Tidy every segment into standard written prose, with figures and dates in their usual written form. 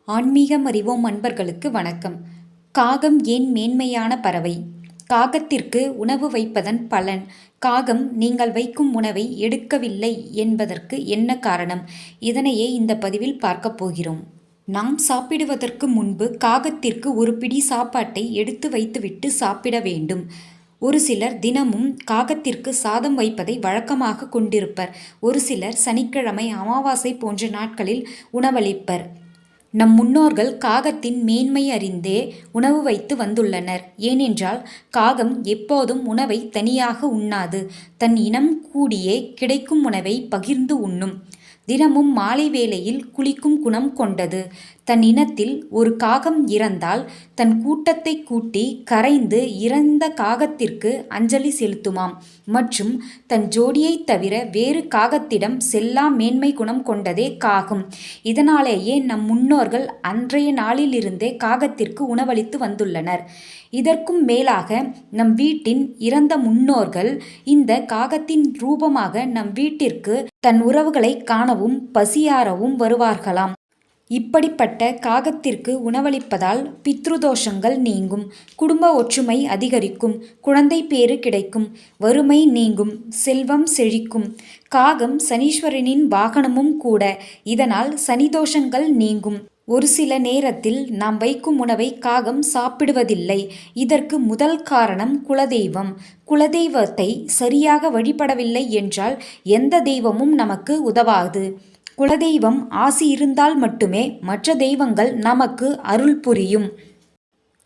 ஆன்மீகம் அறிவோம் அன்பர்களுக்கு வணக்கம். காகம் ஏன் மேன்மையான பறவை? காகத்திற்கு உணவு வைப்பதன் பலன். காகம் நீங்கள் வைக்கும் உணவை எடுக்கவில்லை என்பதற்கு என்ன காரணம்? இதனையே இந்த பதிவில் பார்க்கப் போகிறோம். நாம் சாப்பிடுவதற்கு முன்பு காகத்திற்கு ஒரு பிடி சாப்பாட்டை எடுத்து வைத்துவிட்டு சாப்பிட வேண்டும். ஒரு சிலர் தினமும் காகத்திற்கு சாதம் வைப்பதை வழக்கமாக கொண்டிருப்பர். ஒரு சிலர் சனிக்கிழமை, அமாவாசை போன்ற நாட்களில் உணவளிப்பர். நம் முன்னோர்கள் காகத்தின் மேன்மை அறிந்தே உணவு வைத்து வந்துள்ளனர். ஏனென்றால் காகம் எப்போதும் உணவை தனியாக உண்ணாது. தன் இனம் கூடியே கிடைக்கும் உணவை பகிர்ந்து உண்ணும். தினமும் மாலை வேளையில் குளிக்கும் குணம் கொண்டது. தன் இனத்தில் ஒரு காகம் இறந்தால் தன் கூட்டத்தை கூட்டி கரைந்து இறந்த காகத்திற்கு அஞ்சலி செலுத்துமாம். மற்றும் தன் ஜோடியைத் தவிர வேறு காகத்திடம் செல்லா மேன்மை குணம் கொண்டதே காகம். இதனாலேயே நம் முன்னோர்கள் அன்றைய நாளிலிருந்தே காகத்திற்கு உணவளித்து வந்துள்ளனர். இதற்கும் மேலாக நம் வீட்டின் இறந்த முன்னோர்கள் இந்த காகத்தின் ரூபமாக நம் வீட்டிற்கு தன் உறவுகளை காணவும் பசியாறவும் வருவார்களாம். இப்படிப்பட்ட காகத்திற்கு உணவளிப்பதால் பித்ருதோஷங்கள் நீங்கும், குடும்ப ஒற்றுமை அதிகரிக்கும், குழந்தை பேறு கிடைக்கும், வறுமை நீங்கும், செல்வம் செழிக்கும். காகம் சனீஸ்வரனின் வாகனமும் கூட. இதனால் சனிதோஷங்கள் நீங்கும். ஒரு சில நேரத்தில் நாம் வைக்கும் உணவை காகம் சாப்பிடுவதில்லை. இதற்கு முதல் காரணம் குலதெய்வம். குலதெய்வத்தை சரியாக வழிபடவில்லை என்றால் எந்த தெய்வமும் நமக்கு உதவாது. குலதெய்வம் ஆசி இருந்தால் மட்டுமே மற்ற தெய்வங்கள் நமக்கு அருள் புரியும்.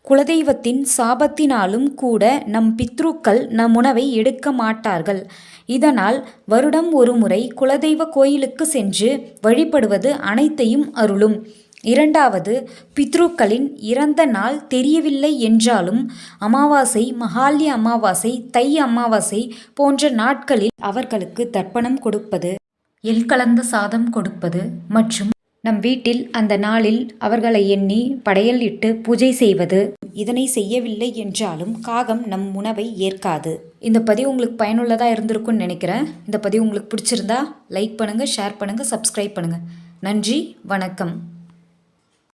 குலதெய்வத்தின் சாபத்தினாலும் கூட நம் பித்ருக்கள் நம் உணவை எடுக்க மாட்டார்கள். இதனால் வருடம் ஒரு முறை குலதெய்வ கோயிலுக்கு சென்று வழிபடுவது அனைத்தையும் அருளும். இரண்டாவது, பித்ருக்களின் இறந்த நாள் தெரியவில்லை என்றாலும் அமாவாசை, மகாலய அமாவாசை, தை அமாவாசை போன்ற நாட்களில் அவர்களுக்கு தர்ப்பணம் கொடுப்பது, எள் கலந்த சாதம் கொடுப்பது மற்றும் நம் வீட்டில் அந்த நாளில் அவர்களை எண்ணி படையல் இட்டு பூஜை செய்வது, இதனை செய்யவில்லை என்றாலும் காகம் நம் உணவை ஏற்காது. இந்த பதிவு உங்களுக்கு பயனுள்ளதாக இருந்திருக்கும்னு நினைக்கிறேன். இந்த பதிவு உங்களுக்கு பிடிச்சிருந்தா லைக் பண்ணுங்கள், ஷேர் பண்ணுங்கள், சப்ஸ்கிரைப் பண்ணுங்கள். நன்றி, வணக்கம்.